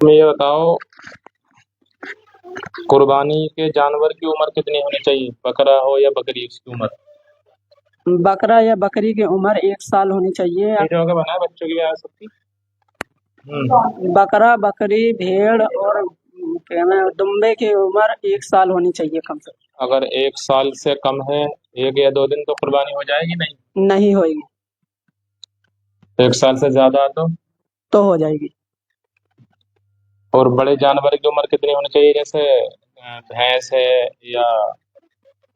तुम्हें ये बताओ, कुर्बानी के जानवर की उम्र कितनी होनी चाहिए? बकरा हो या बकरी, उसकी उम्र? बकरा या बकरी की उम्र 1 साल होनी चाहिए। होगा बना बच्चों की भी आ सकती। बकरा, बकरी, भेड़ और दुम्बे की उम्र 1 साल होनी चाहिए कम से कम। अगर 1 साल से कम है, 1 या 2 दिन, तो कुर्बानी हो जाएगी? नहीं होगी। 1 साल से ज्यादा तो हो जाएगी। और बड़े जानवर की उम्र कितनी होनी चाहिए? जैसे भैंस है या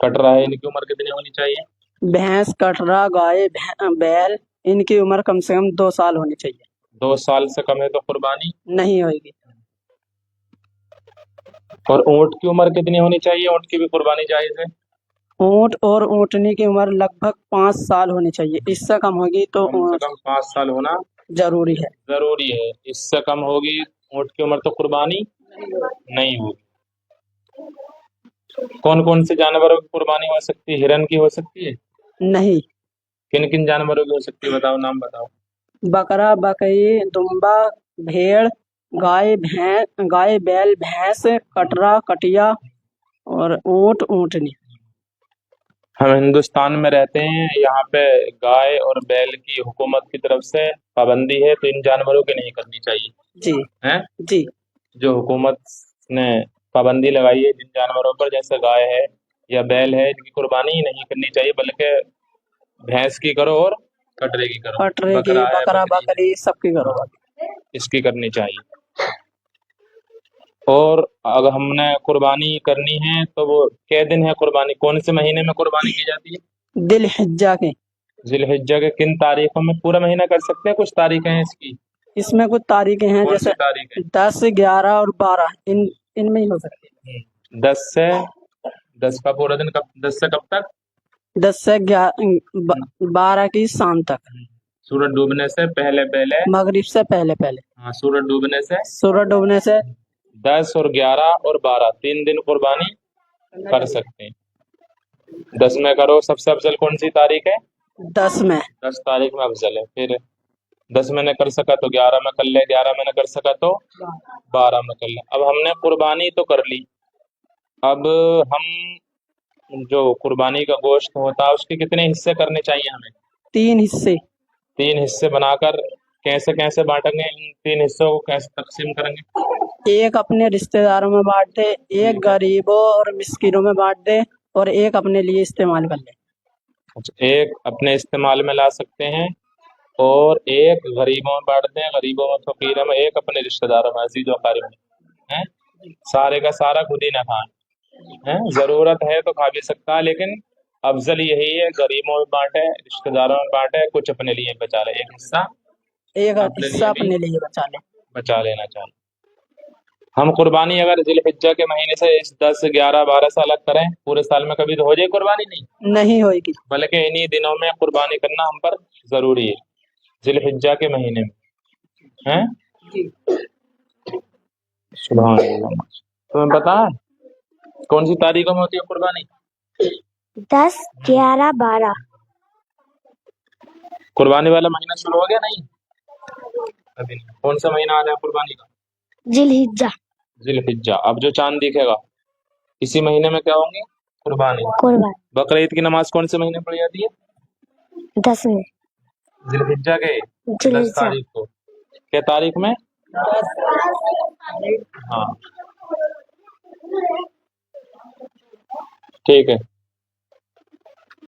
कटरा है, इनकी उम्र कितनी होनी चाहिए? भैंस, कटरा, गाय, बैल, इनकी उम्र कम से कम 2 साल होनी चाहिए। 2 साल से कम है तो कुर्बानी नहीं होगी। और ऊंट की उम्र कितनी होनी चाहिए? ऊंट की भी कुर्बानी जायज है? ऊंट और ऊंटनी की उम्र लगभग 5 साल होनी चाहिए। इससे कम होगी तो कम से कम 5 साल होना जरूरी है। जरूरी है। इससे कम होगी ऊंट की उम्र तो कुर्बानी नहीं होगी। कौन कौन से जानवरों की कुर्बानी हो सकती है? हिरन की हो सकती है? नहीं। किन किन जानवरों की हो सकती है? बताओ, नाम बताओ। बकरा, बकरी, दुम्बा, भेड़, गाय, बैल, भैंस, कटरा, कटिया और ऊंट, ऊंटनी। हम हिंदुस्तान में रहते हैं, यहाँ पे गाय और बैल की हुकूमत की तरफ से पाबंदी है, तो इन जानवरों की नहीं करनी चाहिए। जी हैं? जी। जो हुकूमत ने पाबंदी लगाई है जिन जानवरों पर, जैसे गाय है या बैल है, इनकी कुर्बानी नहीं करनी चाहिए, बल्कि भैंस की करो और कटरे की करो। कटरे की, बकरा है, बकरा, बकरी है, बकरी सबकी करो। इसकी करनी चाहिए। और अगर हमने कुर्बानी करनी है तो वो कै दिन है कुर्बानी? कौन से महीने में कुर्बानी की जाती है? दिलहिज्जा के। जिलहिज्जा के किन तारीखों में? पूरा महीना कर सकते हैं? कुछ तारीखें हैं इसकी? इसमें कुछ तारीखें हैं, कौन सी जैसे तारीख है? 10, 11 और 12 इनमें ही हो सकती है। 10 का पूरा दिन कब? 10 से कब तक? 10 से 12 की शाम तक। सूरज डूबने से पहले पहले, मगरिब से पहले पहले। हाँ, सूरज डूबने से। सूरज डूबने से 10 और 11 और 12, 3 दिन कुर्बानी कर सकते हैं। 10 में करो। सबसे अफजल कौन सी तारीख है? 10 में। 10 तारीख में अफजल है। फिर 10 में न कर सका तो 11 में कर ले, 11 में न कर सका तो 12 में कर ले। अब हमने कुर्बानी तो कर ली, अब हम जो कुर्बानी का गोश्त होता है उसके कितने हिस्से करने चाहिए हमें? 3 हिस्से। 3 हिस्से बनाकर कैसे कैसे बांटेंगे? इन 3 हिस्सों को कैसे तकसीम करेंगे? एक अपने रिश्तेदारों में बांट दे, एक गरीबों और मिस्किनों में बांट दे और एक अपने लिए इस्तेमाल कर ले। अच्छा, एक अपने इस्तेमाल में ला सकते हैं और एक गरीबों में बांट दें, गरीबों में, फकीरों में, एक अपने रिश्तेदारों में, अजीज और अकारिब में। हैं? सारे का सारा खुद ही ना खाएं। हैं? जरूरत है तो खा भी सकता है, लेकिन अफजल यही है, गरीबों में बांटे, रिश्तेदारों में बांटे, कुछ अपने लिए बचा ले, एक हिस्सा अपने लिए बचा लेना चाहिए। हम कुर्बानी अगर जिलहिज्जा के महीने से इस 10, 11, 12 से अलग करें, पूरे साल में कभी तो हो जाए कुर्बानी? नहीं होगी, बल्कि इन्हीं दिनों में कुर्बानी करना हम पर जरूरी है, जिलहिज्जा के महीने में। हैं? सुभान अल्लाह। तुम्हें पता है कौन सी तारीखों में होती है कुर्बानी? 10, 11, 12। कुर्बानी वाला महीना शुरू हो गया? नहीं, अभी नहीं। कौन सा महीना आ रहा है कुर्बानी का? जिलहिज्जा। जिलहिज्जा। अब जो चांद दिखेगा इसी महीने में क्या होंगे? कुर्बानी। बकरीद की नमाज कौन से महीने पढ़ी जाती है? 10 में। जिलहिज्जा के 10 तारीख को। क्या तारीख में? हाँ, ठीक है।